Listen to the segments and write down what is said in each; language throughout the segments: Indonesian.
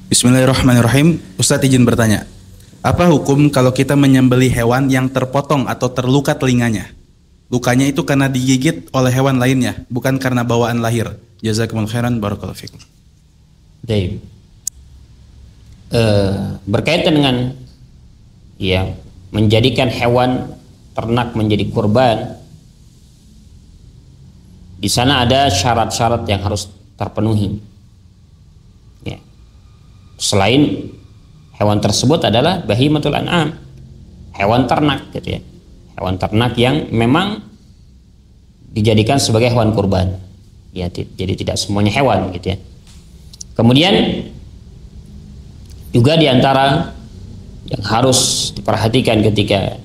Bismillahirrahmanirrahim. Ustadz izin bertanya, apa hukum kalau kita menyembelih hewan yang terpotong atau terluka telinganya? Lukanya itu karena digigit oleh hewan lainnya, bukan karena bawaan lahir. Jazakumullah khairan, barakallahu fikum. Baik. Berkaitan dengan menjadikan hewan ternak menjadi kurban, di sana ada syarat-syarat yang harus terpenuhi. Ya. Selain hewan tersebut adalah bahimatul an'am, hewan ternak gitu ya. Hewan ternak yang memang dijadikan sebagai hewan kurban. Ya, jadi tidak semuanya hewan gitu ya. Kemudian juga diantara yang harus diperhatikan ketika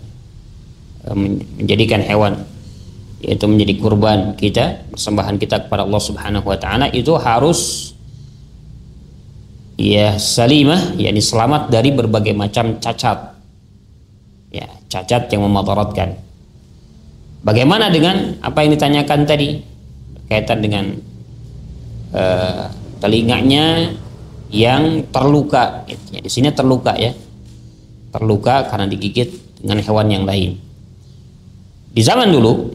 menjadikan hewan, yaitu menjadi kurban kita, persembahan kita kepada Allah Subhanahu wa taala, itu harus salimah, yakni selamat dari berbagai macam cacat. Ya, cacat yang memadaratkan. Bagaimana dengan apa yang ditanyakan tadi berkaitan dengan telinganya yang terluka? Ya, di sini terluka ya, terluka karena digigit dengan hewan yang lain. Di zaman dulu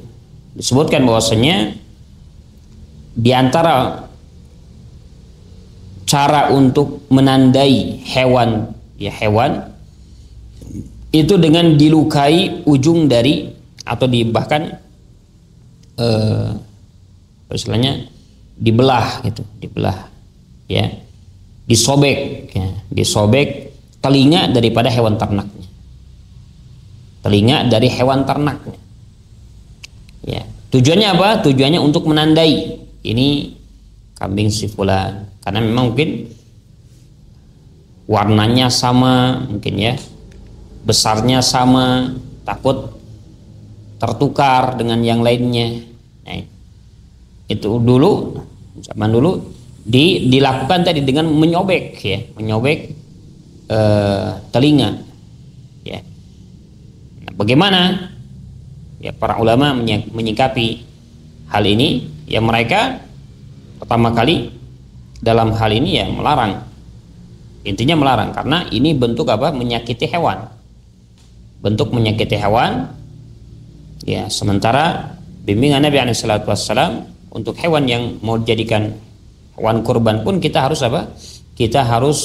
disebutkan bahwasanya di antara cara untuk menandai hewan itu dengan dilukai ujung dari, atau bahkan istilahnya dibelah gitu, ya, disobek telinga daripada hewan ternaknya, dari hewan ternaknya. Ya, tujuannya apa? Tujuannya untuk menandai ini kambing si fulan, karena memang mungkin warnanya sama, mungkin ya, besarnya sama, takut tertukar dengan yang lainnya. Nah, itu dulu, zaman dulu dilakukan tadi dengan menyobek telinga. Ya. Nah, bagaimana? Ya, para ulama menyikapi hal ini. Ya, mereka pertama kali dalam hal ini ya melarang. Intinya melarang karena ini bentuk apa? Menyakiti hewan. Bentuk menyakiti hewan. Ya, sementara bimbingan Nabi SAW untuk hewan yang mau dijadikan hewan kurban pun kita harus apa? Kita harus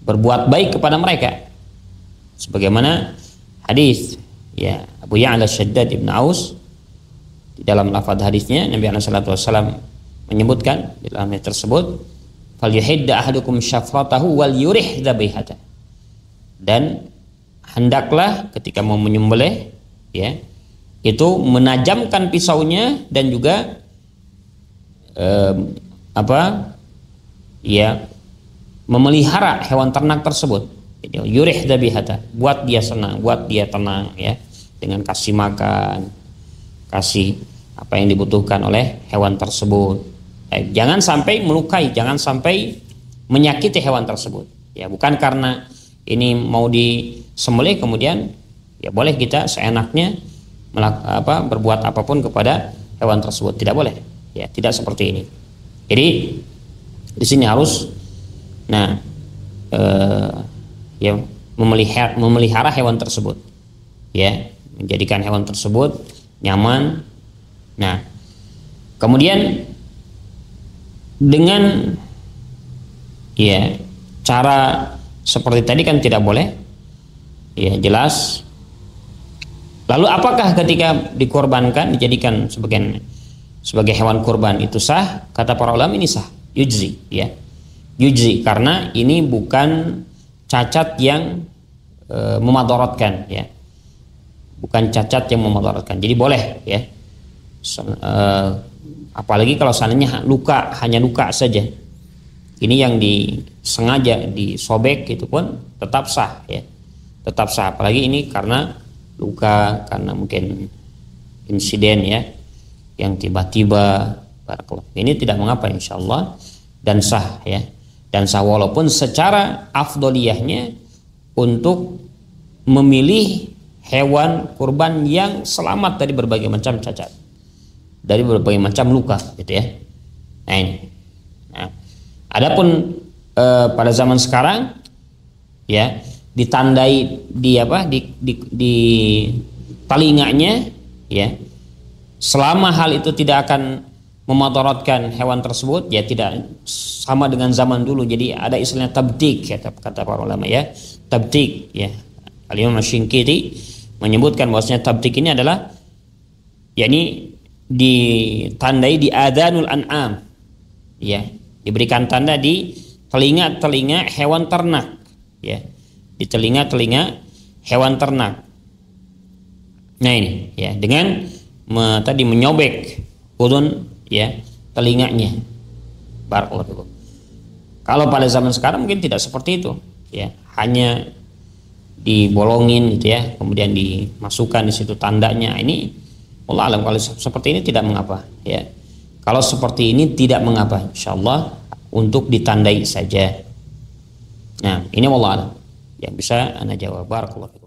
berbuat baik kepada mereka. Sebagaimana hadis ya Abu Ya'la Shaddad ibn Aus, di dalam lafaz hadisnya Nabi SAW menyebutkan di dalam hadis tersebut, falyuhidda ahadukum syafratahu wal yurih dzabihata, dan hendaklah ketika mau menyembelih ya itu menajamkan pisaunya dan juga memelihara hewan ternak tersebut. Yurih dzabihata, buat dia senang, buat dia tenang ya, dengan kasih makan, kasih apa yang dibutuhkan oleh hewan tersebut. Jangan sampai melukai, jangan sampai menyakiti hewan tersebut. Ya, bukan karena ini mau disembelih kemudian ya boleh kita seenaknya berbuat apapun kepada hewan tersebut, tidak boleh. Ya, tidak seperti ini. Jadi di sini harus memelihara hewan tersebut, ya, menjadikan hewan tersebut nyaman. Nah, kemudian dengan ya cara seperti tadi kan tidak boleh, ya jelas. Lalu apakah ketika dikorbankan dijadikan sebagai hewan kurban itu sah? Kata para ulama ini sah, yujzi, ya, yujzi, karena ini bukan cacat yang memadaratkan, ya, bukan cacat yang memadaratkan, jadi boleh, ya. Apalagi kalau seandainya hanya luka saja, ini yang disengaja disobek itu pun tetap sah, ya, tetap sah. Apalagi ini karena luka, karena mungkin insiden ya yang tiba-tiba, ini tidak mengapa insyaallah, dan sah, ya, dan sah, walaupun secara afdoliyahnya untuk memilih hewan kurban yang selamat dari berbagai macam cacat, dari berbagai macam luka, gitu ya. Nah, ini. Nah, Adapun pada zaman sekarang ya ditandai di apa di telinganya ya, selama hal itu tidak akan memotorotkan hewan tersebut ya, tidak sama dengan zaman dulu. Jadi ada istilahnya tabdik ya, kata para ulama ya, tabdik ya. Al-Imam Asy-Syinkiti menyebutkan bahwasanya tabdik ini adalah yakni ditandai di adanul an'am ya, diberikan tanda di telinga-telinga hewan ternak ya, di telinga-telinga hewan ternak. Nah ini ya, dengan tadi menyobek udun ya telinganya. Barakallahu. Kalau pada zaman sekarang mungkin tidak seperti itu ya, hanya dibolongin gitu ya, kemudian dimasukkan di situ tandanya. Ini Allah alam, kalau seperti ini tidak mengapa ya. Kalau seperti ini tidak mengapa, insyaallah untuk ditandai saja. Nah ini Allah alam yang bisa ana jawab. Barakallahu.